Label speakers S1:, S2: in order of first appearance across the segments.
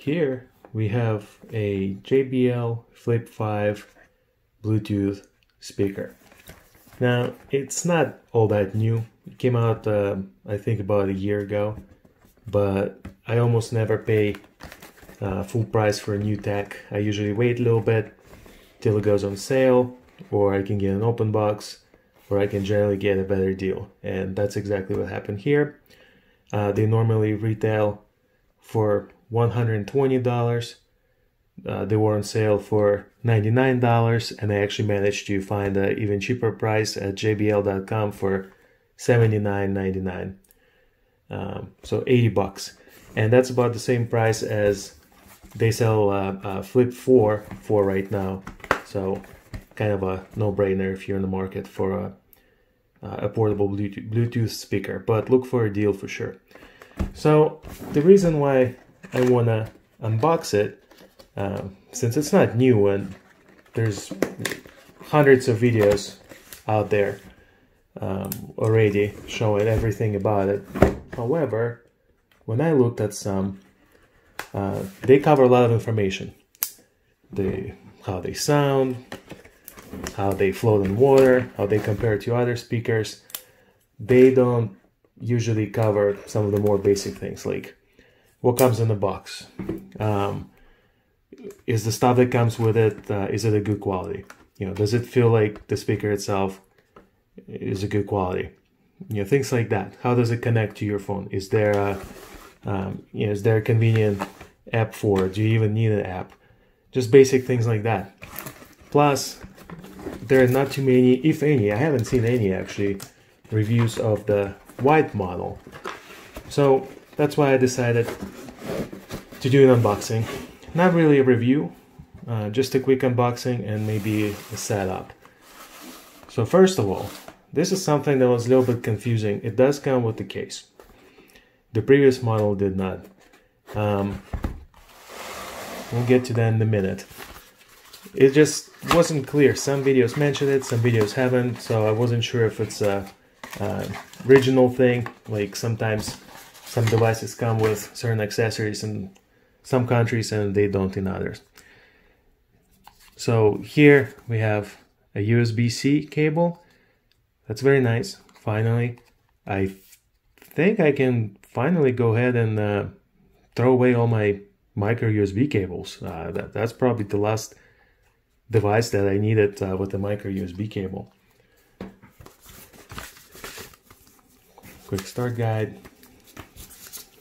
S1: here we have a JBL Flip 5 Bluetooth speaker. Now, it's not all that new. It came out, I think, about a year ago, but I almost never pay full price for a new tech. I usually wait a little bit till it goes on sale, or I can get an open box, or I can generally get a better deal. And that's exactly what happened here. They normally retail for $120. They were on sale for $99, and I actually managed to find an even cheaper price at JBL.com for $79.99. So 80 bucks. And that's about the same price as they sell Flip 4 for right now. So kind of a no-brainer if you're in the market for a portable Bluetooth speaker, but look for a deal for sure. So the reason why I want to unbox it, since it's not new and there's hundreds of videos out there already showing everything about it. However, when I looked at some, they cover a lot of information. How they sound, how they float in water, how they compare to other speakers. They don't usually cover some of the more basic things, like what comes in the box. Is the stuff that comes with it, is it a good quality? You know, does it feel like the speaker itself is a good quality? You know, things like that. How does it connect to your phone? Is there is there a convenient app for it? Do you even need an app? Just basic things like that. Plus, there are not too many, if any, I haven't seen any actually, reviews of the white model. So that's why I decided to do an unboxing. Not really a review, just a quick unboxing and maybe a setup. So first of all, this is something that was a little bit confusing. It does come with the case. The previous model did not. We'll get to that in a minute. It just wasn't clear. Some videos mentioned it, some videos haven't, so I wasn't sure if it's a original thing. Like sometimes some devices come with certain accessories in some countries and they don't in others. So here we have a USB-C cable. That's very nice. Finally, I think I can finally go ahead and throw away all my micro USB cables. That's probably the last device that I needed with the micro USB cable. Quick start guide,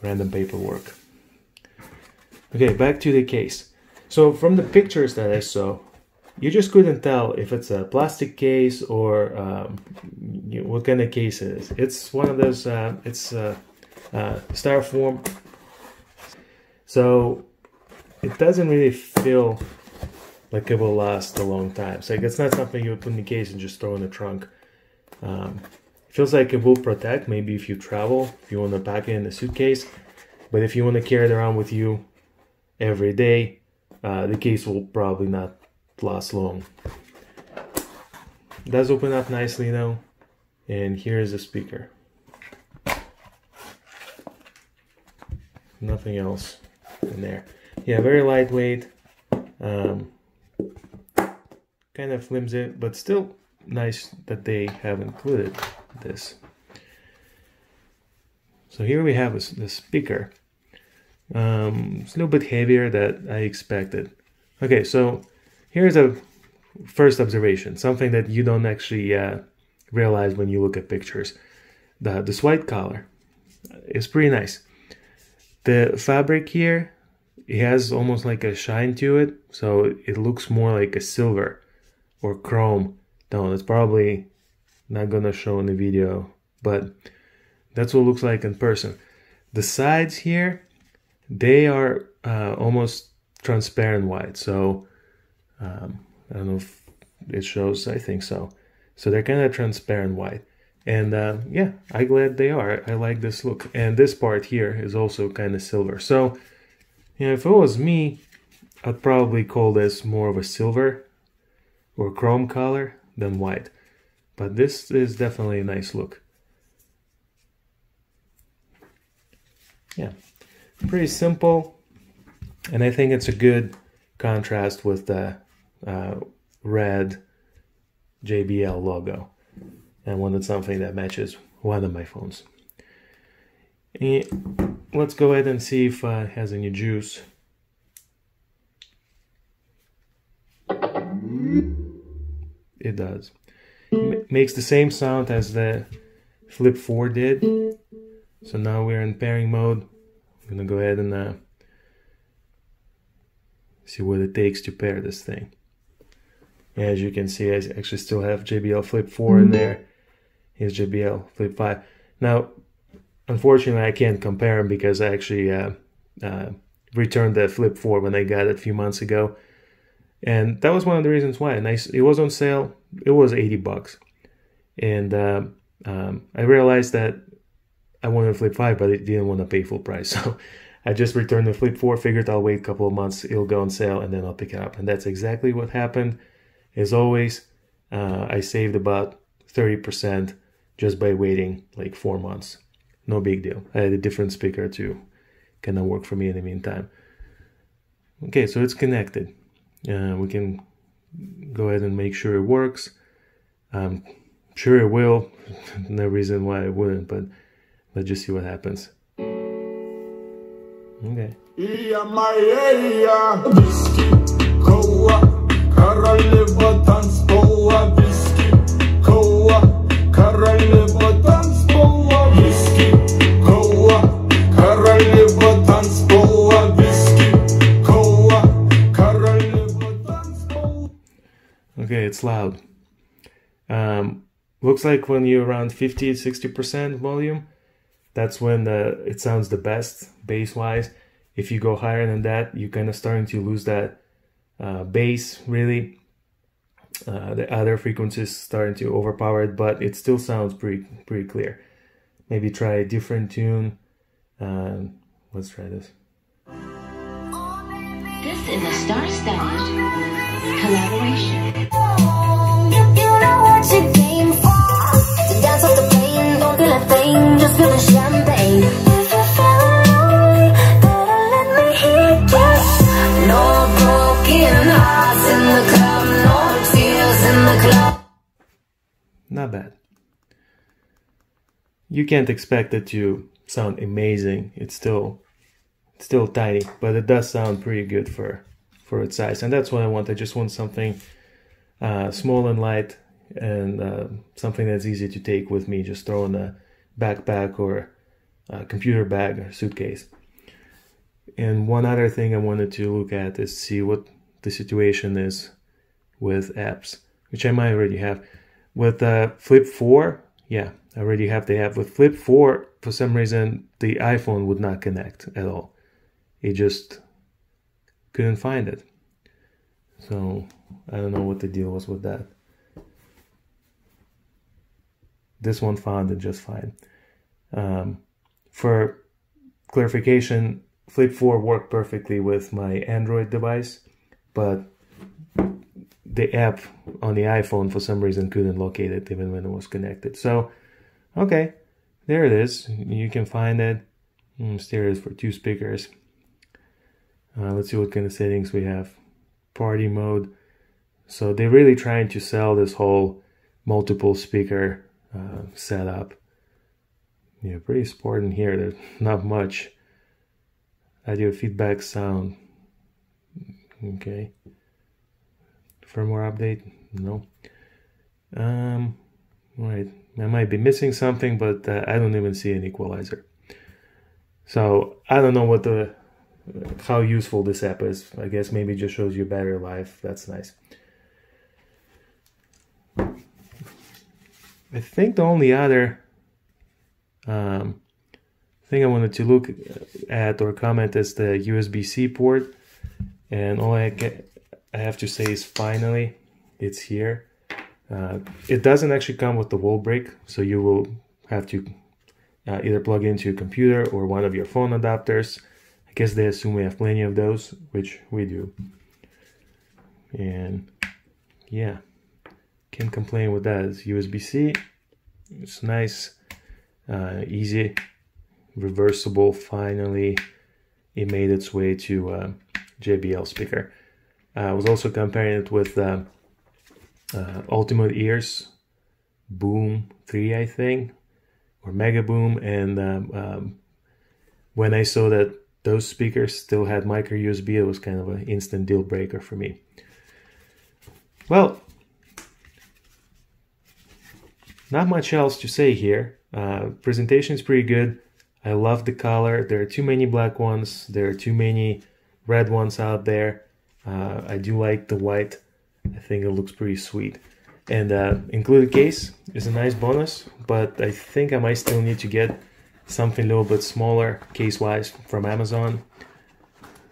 S1: random paperwork. Okay, back to the case. So from the pictures that I saw, you just couldn't tell if it's a plastic case or what kind of case it is. It's one of those, it's styrofoam. So it doesn't really feel like it will last a long time. So it's not something you would put in the case and just throw in the trunk. Feels like it will protect, maybe if you travel, if you want to pack it in a suitcase. But if you want to carry it around with you every day, the case will probably not last long. It does open up nicely though, and here is the speaker. Nothing else in there. Yeah, very lightweight, kind of flimsy, but still nice that they have included this. So here we have the speaker. It's a little bit heavier than I expected. Okay, so here's a first observation, something that you don't actually realize when you look at pictures. This white color is pretty nice. The fabric here, it has almost like a shine to it, so it looks more like a silver or chrome. No, that's probably not gonna show in the video, but that's what it looks like in person. The sides here, they are almost transparent white, so I don't know if it shows, I think so. So they're kind of transparent white. And yeah, I'm glad they are. I like this look. And this part here is also kind of silver. So, you know, if it was me, I'd probably call this more of a silver or chrome color than white. But this is definitely a nice look. Yeah, pretty simple. And I think it's a good contrast with the red JBL logo. I wanted something that matches one of my phones. And let's go ahead and see if it has any juice. It does. It makes the same sound as the Flip 4 did. So now we're in pairing mode. I'm gonna go ahead and see what it takes to pair this thing. As you can see, I actually still have JBL Flip 4 in there. Here's JBL Flip 5. Now, unfortunately, I can't compare them because I actually returned the Flip 4 when I got it a few months ago. And that was one of the reasons why. It was on sale. It was 80 bucks. And I realized that I wanted a Flip 5, but I didn't want to pay full price. So I just returned the Flip 4, figured I'll wait a couple of months, it'll go on sale, and then I'll pick it up. And that's exactly what happened. As always, I saved about 30% just by waiting like 4 months. No big deal. I had a different speaker to kind of work for me in the meantime. Okay, so it's connected. We can go ahead and make sure it works. I'm sure it will. No reason why it wouldn't, but let's just see what happens. Okay. Okay, it's loud. Looks like when you're around 50-60% volume, that's when it sounds the best bass-wise. If you go higher than that, you're kind of starting to lose that bass, really. The other frequencies starting to overpower it, but it still sounds pretty clear. Maybe try a different tune. Let's try this.
S2: This is a star-studded collaboration.
S3: You know what you came for. To dance off the pain, don't feel a thing, just feel the champagne. If you feel lonely, better let me hit you. No broken hearts in the club, no tears in the club.
S1: Not bad. You can't expect it to sound amazing. It's still tiny, but it does sound pretty good for its size, and that's what I want. I just want something small and light, and something that's easy to take with me. Just throw in a backpack or a computer bag or suitcase. And one other thing I wanted to look at is see what the situation is with apps, which I might already have. With Flip 4, yeah, I already have the app. With Flip 4, for some reason, the iPhone would not connect at all. It just couldn't find it. So I don't know what the deal was with that. This one found it just fine. For clarification, Flip 4 worked perfectly with my Android device, but the app on the iPhone for some reason couldn't locate it even when it was connected. So, okay, there it is. You can find it. Stereo for 2 speakers. Let's see what kind of settings we have. Party mode. So they're really trying to sell this whole multiple speaker setup. Yeah, pretty sport in here. There's not much. Audio feedback sound. Okay. Firmware update? No. Right. I might be missing something, but I don't even see an equalizer. So I don't know what how useful this app is. I guess maybe it just shows you battery life. That's nice. I think the only other thing I wanted to look at or comment is the USB-C port. And all I have to say is finally, it's here. It doesn't actually come with the wall brick, so you will have to either plug into your computer or one of your phone adapters. I guess they assume we have plenty of those, which we do. And yeah, can't complain with that. It's USB-C. It's nice, easy, reversible. Finally, it made its way to JBL speaker. I was also comparing it with Ultimate Ears Boom 3, I think, or Mega Boom, and when I saw that those speakers still had micro USB, it was kind of an instant deal breaker for me. Well, not much else to say here. Presentation is pretty good. I love the color. There are too many black ones. There are too many red ones out there. I do like the white. I think it looks pretty sweet. And included case is a nice bonus, but I think I might still need to get something a little bit smaller case-wise from Amazon.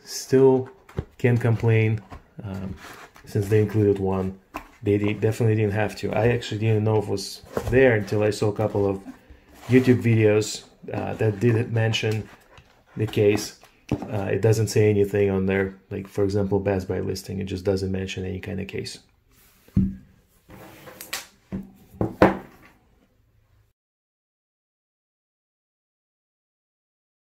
S1: Still can't complain since they included one. They definitely didn't have to. I actually didn't know it was there until I saw a couple of YouTube videos that did mention the case. It doesn't say anything on there, like for example Best Buy listing. It just doesn't mention any kind of case.